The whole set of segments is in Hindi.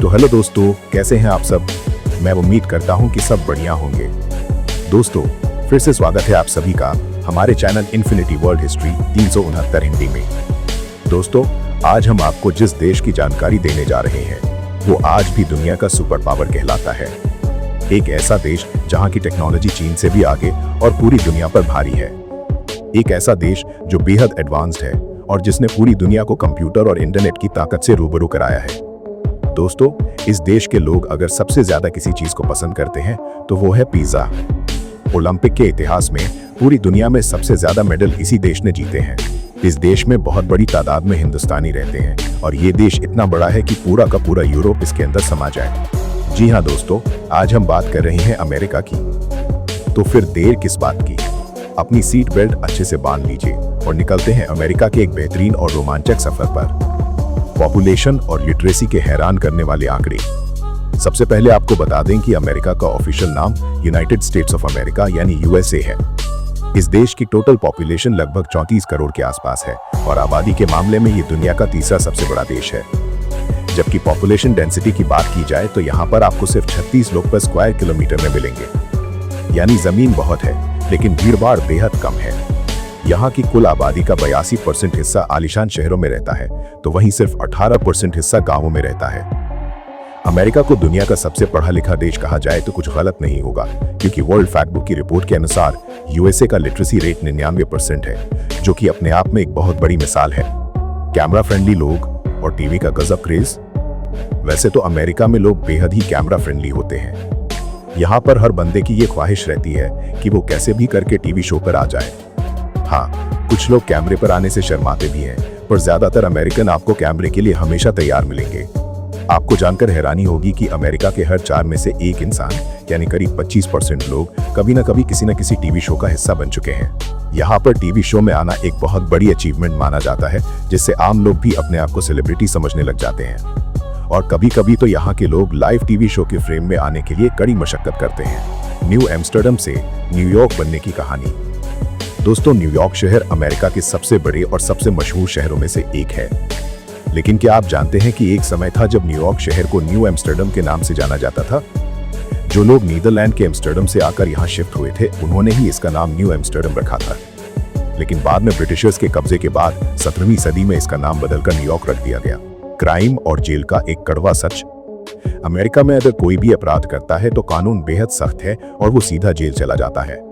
तो हेलो दोस्तों, कैसे हैं आप सब। मैं उम्मीद करता हूं कि सब बढ़िया होंगे। दोस्तों, फिर से स्वागत है आप सभी का हमारे channel infinity world history 369 Hindi में। दोस्तों, आज हम आपको जिस देश की जानकारी देने जा रहे हैं वो आज भी दुनिया का सुपर पावर कहलाता है। एक ऐसा देश जहां की टेक्नोलॉजी चीन से भी आगे और पूरी दुनिया पर भारी है। एक ऐसा देश जो बेहद एडवांस्ड है और जिसने पूरी दुनिया को कंप्यूटर और इंटरनेट की ताकत से रूबरू कराया है। दोस्तों, इस देश के लोग अगर सबसे ज्यादा किसी चीज को पसंद करते हैं तो वो है पिज्जा। ओलंपिक के इतिहास में पूरी दुनिया में सबसे ज्यादा मेडल इसी देश ने जीते हैं। इस देश में बहुत बड़ी तादाद में हिंदुस्तानी रहते हैं और ये देश इतना बड़ा है कि पूरा का पूरा यूरोप इसके अंदर समा जाए। जी हाँ दोस्तों, आज हम बात कर रहे हैं अमेरिका की। तो फिर देर किस बात की, अपनी सीट बेल्ट अच्छे से बांध लीजिए और निकलते हैं अमेरिका के एक बेहतरीन और रोमांचक सफर पर। पॉपुलेशन और लिटरेसी के हैरान करने वाले आंकड़े। सबसे पहले आपको बता दें कि अमेरिका का ऑफिशियल नाम यूनाइटेड स्टेट्स ऑफ अमेरिका यानी यूएसए है। इस देश की टोटल पॉपुलेशन लगभग 34 करोड़ के आसपास है और आबादी के मामले में ये दुनिया का तीसरा सबसे बड़ा देश है। जबकि पॉपुलेशन डेंसिटी की बात की जाए तो यहाँ पर आपको सिर्फ 36 लोग पर स्क्वायर किलोमीटर में मिलेंगे, यानी जमीन बहुत है लेकिन भीड़भाड़ बेहद कम है। यहाँ की कुल आबादी का 82% हिस्सा आलीशान शहरों में रहता है, तो वहीं सिर्फ 18% हिस्सा गांवों में रहता है। अमेरिका को दुनिया का सबसे पढ़ा लिखा देश कहा जाए तो कुछ गलत नहीं होगा, क्योंकि वर्ल्ड फैक्ट बुक की रिपोर्ट के अनुसार यूएसए का लिटरेसी रेट 99% है, जो कि अपने आप में एक बहुत बड़ी मिसाल है। कैमरा फ्रेंडली लोग और टीवी का गजब क्रेज। वैसे तो अमेरिका में लोग बेहद ही कैमरा फ्रेंडली होते हैं। यहाँ पर हर बंदे की ये ख्वाहिश रहती है कि वो कैसे भी करके टीवी शो पर आ जाए। हाँ, कुछ लोग कैमरे पर आने से शर्माते भी हैं, पर ज्यादातर अमेरिकन आपको कैमरे के लिए हमेशा तैयार मिलेंगे। आपको जानकर हैरानी होगी कि अमेरिका के हर 4 में से एक इंसान यानी करीब 25% लोग कभी न कभी किसी न किसी टीवी शो का हिस्सा बन चुके हैं। यहाँ पर टीवी शो में आना एक बहुत बड़ी अचीवमेंट माना जाता है, जिससे आम लोग भी अपने आप को सेलिब्रिटी समझने लग जाते हैं। और कभी कभी तो यहाँ के लोग लाइव टीवी शो के फ्रेम में आने के लिए कड़ी मशक्कत करते हैं। न्यू एम्स्टर्डम से न्यूयॉर्क बनने की कहानी। दोस्तों, न्यूयॉर्क शहर अमेरिका के सबसे बड़े और सबसे मशहूर शहरों में से एक है। लेकिन क्या आप जानते हैं कि एक समय था जब न्यूयॉर्क शहर को न्यू एम्स्टर्डम के नाम से जाना जाता था। जो लोग नीदरलैंड के एम्स्टर्डम से आकर यहाँ शिफ्ट हुए थे, उन्होंने ही इसका नाम न्यू एम्स्टर्डम रखा था। लेकिन बाद में ब्रिटिशर्स के कब्जे के बाद 17वीं सदी में इसका नाम बदलकर न्यूयॉर्क रख दिया गया। क्राइम और जेल का एक कड़वा सच। अमेरिका में अगर कोई भी अपराध करता है तो कानून बेहद सख्त है और वो सीधा जेल चला जाता है।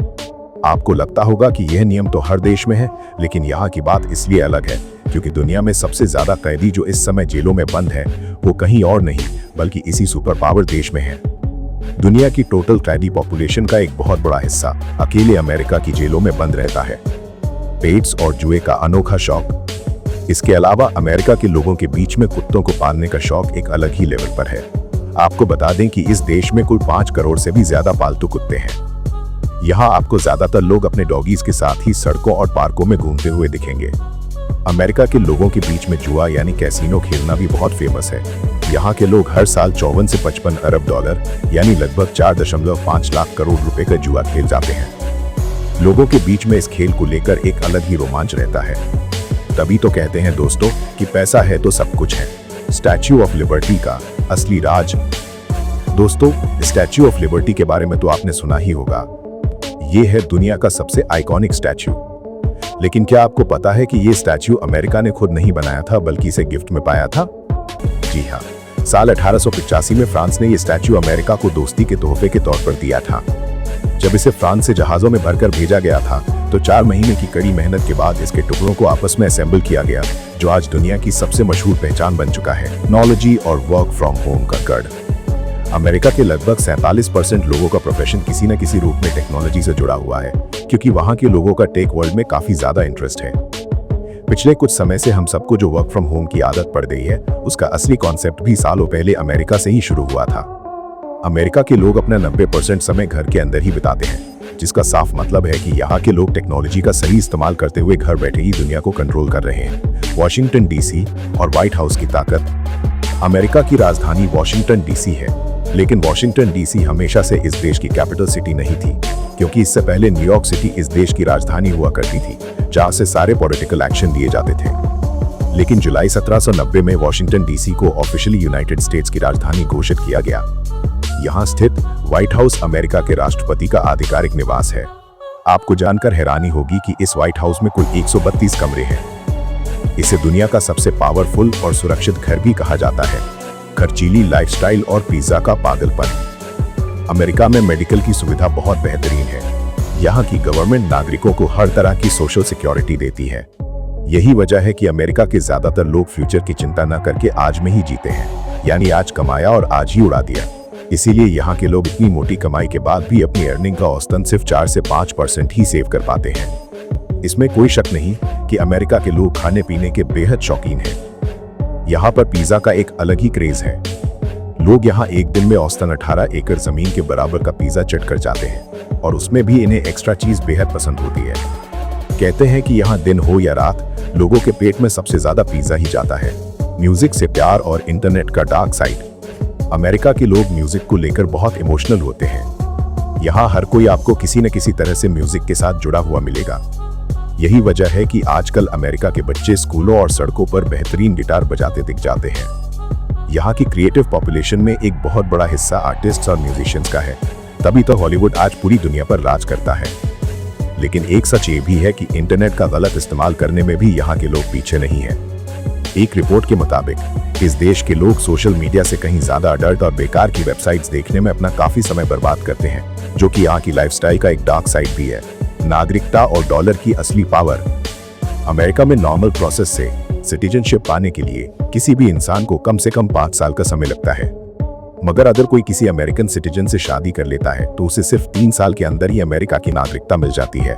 आपको लगता होगा कि यह नियम तो हर देश में है, लेकिन यहाँ की बात इसलिए अलग है क्योंकि दुनिया में सबसे ज्यादा कैदी जो इस समय जेलों में बंद है वो कहीं और नहीं बल्कि इसी सुपर पावर देश में है। दुनिया की टोटल कैदी पॉपुलेशन का एक बहुत बड़ा हिस्सा अकेले अमेरिका की जेलों में बंद रहता है। पेट्स और जुए का अनोखा शौक। इसके अलावा अमेरिका के लोगों के बीच में कुत्तों को पालने का शौक एक अलग ही लेवल पर है। आपको बता दें कि इस देश में कुल 5 करोड़ से भी ज्यादा पालतू कुत्ते हैं। यहाँ आपको ज्यादातर लोग अपने डॉगीज के साथ ही सड़कों और पार्कों में घूमते हुए दिखेंगे। अमेरिका के लोगों के बीच में जुआ यानी कैसीनो खेलना भी बहुत फेमस है। यहाँ के लोग हर साल 54 से 55 अरब डॉलर यानी लगभग 4.5 लाख करोड़ रुपए का जुआ खेल जाते हैं। लोगों के बीच में इस खेल को लेकर एक अलग ही रोमांच रहता है। तभी तो कहते हैं दोस्तों कि पैसा है तो सब कुछ है। स्टैच्यू ऑफ लिबर्टी का असली राज। दोस्तों, स्टैच्यू ऑफ लिबर्टी के बारे में तो आपने सुना ही होगा। ये है दुनिया का सबसे आइकॉनिक स्टैच्यू। लेकिन क्या आपको पता है कि ये स्टैच्यू अमेरिका ने खुद नहीं बनाया था बल्कि इसे गिफ्ट में पाया था? जी हाँ, साल 1885 में फ्रांस ने ये स्टैच्यू अमेरिका को दोस्ती के तोहफे के तौर पर दिया था। जब इसे फ्रांस से जहाजों में भरकर भेजा गया था तो 4 महीने की कड़ी मेहनत के बाद इसके टुकड़ों को आपस में असेंबल किया गया, जो आज दुनिया की सबसे मशहूर पहचान बन चुका है। टेक्नोलॉजी और वर्क फ्रॉम होम का गढ़। अमेरिका के लगभग 47% लोगों का प्रोफेशन किसी न किसी रूप में टेक्नोलॉजी से जुड़ा हुआ है, क्योंकि वहां के लोगों का टेक वर्ल्ड में काफी ज्यादा इंटरेस्ट है। पिछले कुछ समय से हम सबको जो वर्क फ्रॉम होम की आदत पड़ गई है, उसका असली कॉन्सेप्ट भी सालों पहले अमेरिका से ही शुरू हुआ था। अमेरिका के लोग अपना 90% समय घर के अंदर ही बिताते हैं, जिसका साफ मतलब है कि यहाँ के लोग टेक्नोलॉजी का सही इस्तेमाल करते हुए घर बैठे ही दुनिया को कंट्रोल कर रहे हैं। वॉशिंगटन डीसी और व्हाइट हाउस की ताकत। अमेरिका की राजधानी वॉशिंगटन डीसी है, लेकिन वॉशिंगटन डीसी हमेशा से इस देश की कैपिटल सिटी नहीं थी, क्योंकि इससे पहले न्यूयॉर्क सिटी इस देश की राजधानी हुआ करती थी, जहां से सारे पॉलिटिकल एक्शन लिए जाते थे। लेकिन जुलाई 1790 में वॉशिंगटन डीसी को ऑफिशियली यूनाइटेड स्टेट्स की राजधानी घोषित किया गया। यहाँ स्थित व्हाइट हाउस अमेरिका के राष्ट्रपति का आधिकारिक निवास है। आपको जानकर हैरानी होगी कि इस व्हाइट हाउस में कुल 132 कमरे हैं। इसे दुनिया का सबसे पावरफुल और सुरक्षित घर भी कहा जाता है। खर्चीली लाइफस्टाइल और पिज्जा का पागलपन। अमेरिका में मेडिकल की सुविधा बहुत बेहतरीन है। यहाँ की गवर्नमेंट नागरिकों को हर तरह की सोशल सिक्योरिटी देती है। यही वजह है कि अमेरिका के ज्यादातर लोग फ्यूचर की चिंता न करके आज में ही जीते हैं, यानी आज कमाया और आज ही उड़ा दिया। इसीलिए यहाँ के लोग इतनी मोटी कमाई के बाद भी अपनी अर्निंग का औसतन सिर्फ 4 से 5% ही सेव कर पाते हैं। इसमें कोई शक नहीं कि अमेरिका के लोग खाने पीने के बेहद शौकीन हैं। यहाँ पर पिज्जा का एक अलग ही क्रेज है। लोग यहाँ एक दिन में औसतन 18 एकड़ जमीन के बराबर का पिज्जा चट कर जाते हैं और उसमें भी इन्हें एक्स्ट्रा चीज बेहद पसंद होती है। कहते हैं कि यहाँ दिन हो या रात, लोगों के पेट में सबसे ज्यादा पिज्जा ही जाता है। म्यूजिक से प्यार और इंटरनेट का डार्क साइड। अमेरिका के लोग म्यूजिक को लेकर बहुत इमोशनल होते हैं। यहाँ हर कोई आपको किसी न किसी तरह से म्यूजिक के साथ जुड़ा हुआ मिलेगा। यही वजह है कि आजकल अमेरिका के बच्चे स्कूलों और सड़कों पर बेहतरीन गिटार बजाते दिख जाते हैं। यहाँ की क्रिएटिव पॉपुलेशन में एक बहुत बड़ा हिस्सा आर्टिस्ट्स और म्यूजिशियंस का है। तभी तो हॉलीवुड आज पूरी दुनिया पर राज करता है। लेकिन एक सच ये भी है कि इंटरनेट का गलत इस्तेमाल करने में भी यहाँ के लोग पीछे नहीं हैं। एक रिपोर्ट के मुताबिक इस देश के लोग सोशल मीडिया से कहीं ज्यादा अडल्ट और बेकार की वेबसाइट्स देखने में अपना काफी समय बर्बाद करते हैं, जो कि यहाँ की लाइफस्टाइल का एक डार्क साइड भी है। नागरिकता और डॉलर की असली पावर। अमेरिका में नॉर्मल प्रोसेस से सिटीजनशिप पाने के लिए किसी भी इंसान को कम से कम 5 साल का समय लगता है। मगर अगर कोई किसी अमेरिकन सिटीजन से शादी कर लेता है तो उसे सिर्फ 3 साल के अंदर ही अमेरिका की नागरिकता मिल जाती है।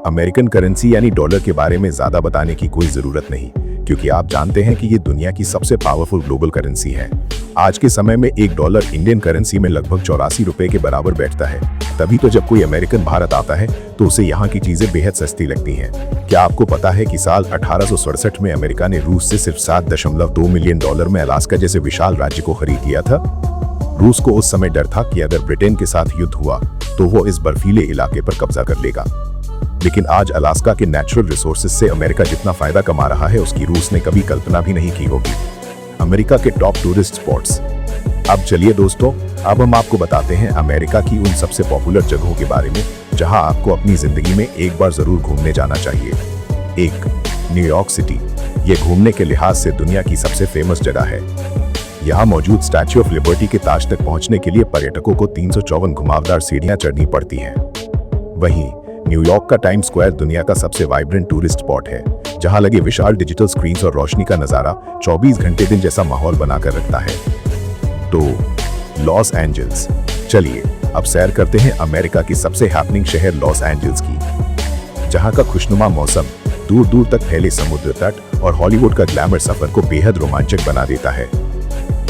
अमेरिकन करेंसी यानी डॉलर के बारे में ज्यादा बताने की कोई जरूरत नहीं, क्योंकि आप जानते हैं कि ये दुनिया की सबसे पावरफुल ग्लोबल करेंसी है। आज के समय में $1 इंडियन करेंसी में लगभग 84 रुपए के बराबर बैठता है। तभी तो जब कोई अमेरिकन भारत आता है तो उसे यहाँ की चीजें बेहद सस्ती लगती हैं। क्या आपको पता है कि साल 1867 में अमेरिका ने रूस से सिर्फ $7.2 मिलियन में अलास्का जैसे विशाल राज्य को खरीद लिया था? रूस को उस समय डर था कि अगर ब्रिटेन के साथ युद्ध हुआ तो वो इस बर्फीले इलाके पर कब्जा कर लेगा। लेकिन आज अलास्का के नेचुरल रिसोर्सेज से अमेरिका जितना फायदा कमा रहा है उसकी रूस ने कभी कल्पना भी नहीं की होगी। अमेरिका के टॉप टूरिस्ट स्पॉट्स। अब चलिए दोस्तों, अब हम आपको बताते हैं अमेरिका की उन सबसे पॉपुलर जगहों के बारे में जहां आपको अपनी जिंदगी में एक बार जरूर घूमने जाना चाहिए। 1. New York city. ये घूमने के लिहाज से दुनिया की सबसे फेमस जगह है। यहाँ मौजूद स्टैच्यू ऑफ लिबर्टी के ताज तक पहुंचने के लिए पर्यटकों को 354 घुमावदार सीढ़ियां चढ़नी पड़ती हैं। वहीं न्यूयॉर्क का टाइम स्क्वायर दुनिया का सबसे वाइब्रेंट टूरिस्ट स्पॉट है, जहां लगे विशाल डिजिटल स्क्रीन्स और रोशनी का नजारा 24 घंटे दिन जैसा माहौल बनाकर रखता है। तो लॉस एंजल्स। चलिए अब सैर करते हैं अमेरिका की सबसे हैपनिंग शहर लॉस एंजल्स की, जहां का खुशनुमा मौसम, दूर दूर तक फैले समुद्र तट और हॉलीवुड का ग्लैमर सफर को बेहद रोमांचक बना देता है।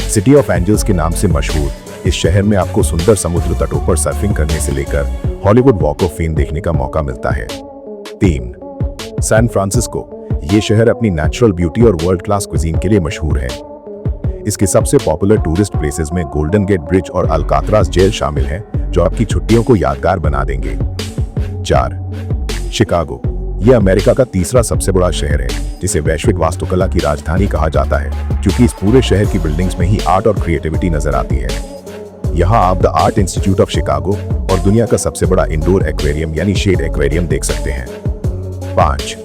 सिटी ऑफ एंजल्स के नाम से मशहूर इस शहर में आपको सुंदर समुद्र तटों पर सर्फिंग करने से लेकर हॉलीवुड वॉक ऑफ फेम देखने का मौका मिलता है। 3. San Francisco. ये शहर अपनी नेचुरल ब्यूटी और वर्ल्ड क्लास क्विजीन के लिए मशहूर है। इसके सबसे पॉपुलर टूरिस्ट प्लेसेस में गोल्डन गेट ब्रिज और अल्कात्रास जेल शामिल हैं, जो आपकी छुट्टियों को यादगार बना देंगे। 4. शिकागो। यह अमेरिका का तीसरा सबसे बड़ा शहर है, जिसे वैश्विक वास्तुकला की राजधानी कहा जाता है, क्योंकि इस पूरे शहर की बिल्डिंग्स में ही आर्ट और क्रिएटिविटी नजर आती है। यहाँ आप the art institute of Chicago और दुनिया का सबसे बड़ा इंडोर एक्वेरियम यानी शेड एक्वेरियम देख सकते हैं। 5.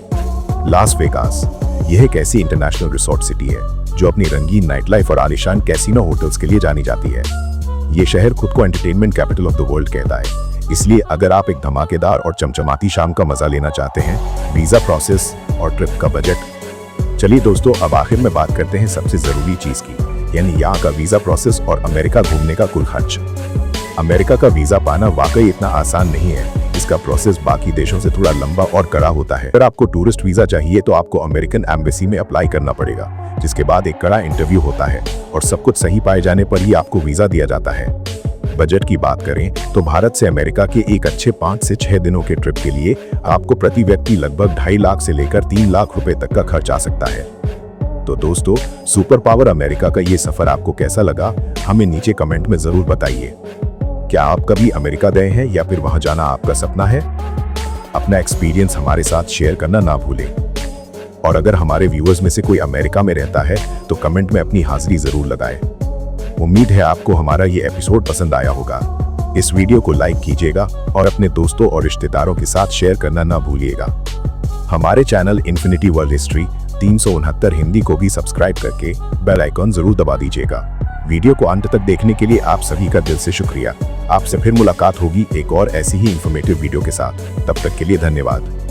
Las Vegas. यह एक ऐसी इंटरनेशनल रिसोर्ट सिटी है जो अपनी रंगीन नाइट लाइफ और आलीशान कैसीनो होटल्स के लिए जानी जाती है। ये शहर खुद को entertainment capital of the world कहता है। इसलिए अगर आप एक धमाकेदार और चमचमाती शाम का मजा लेना चाहते हैं, वीजा प्रोसेस और ट्रिप का बजट। चलिए दोस्तों, अब आखिर में बात करते हैं सबसे जरूरी चीज की, यानी यहाँ का वीजा प्रोसेस और अमेरिका घूमने का कुल खर्च। अमेरिका का वीजा पाना वाकई इतना आसान नहीं है। इसका प्रोसेस बाकी देशों से थोड़ा लंबा और कड़ा होता है। अगर आपको टूरिस्ट वीजा चाहिए तो आपको अमेरिकन एम्बेसी में अप्लाई करना पड़ेगा, जिसके बाद एक कड़ा इंटरव्यू होता है और सब कुछ सही पाए जाने पर ही आपको वीजा दिया जाता है। बजट की बात करें तो भारत से अमेरिका के एक अच्छे 5 से 6 दिनों के ट्रिप के लिए आपको प्रति व्यक्ति लगभग 2.5 लाख से लेकर 3 लाख रुपए तक का खर्च आ सकता है। तो दोस्तों, सुपर पावर अमेरिका का ये सफर आपको कैसा लगा, हमें नीचे कमेंट में जरूर बताइए। क्या आप कभी अमेरिका गए हैं या फिर वहां जाना आपका सपना है? अपना एक्सपीरियंस हमारे साथ शेयर करना ना भूलें। और अगर हमारे व्यूअर्स में से कोई अमेरिका में रहता है तो कमेंट में अपनी हाजिरी जरूर लगाएं। उम्मीद है आपको हमारा ये एपिसोड पसंद आया होगा। इस वीडियो को लाइक कीजिएगा और अपने दोस्तों और रिश्तेदारों के साथ शेयर करना ना भूलिएगा। हमारे channel infinity world history 369 Hindi को भी सब्सक्राइब करके बेल आइकॉन जरूर दबा दीजिएगा। वीडियो को अंत तक देखने के लिए आप सभी का दिल से शुक्रिया। आपसे फिर मुलाकात होगी एक और ऐसी ही इंफॉर्मेटिव वीडियो के साथ। तब तक के लिए धन्यवाद।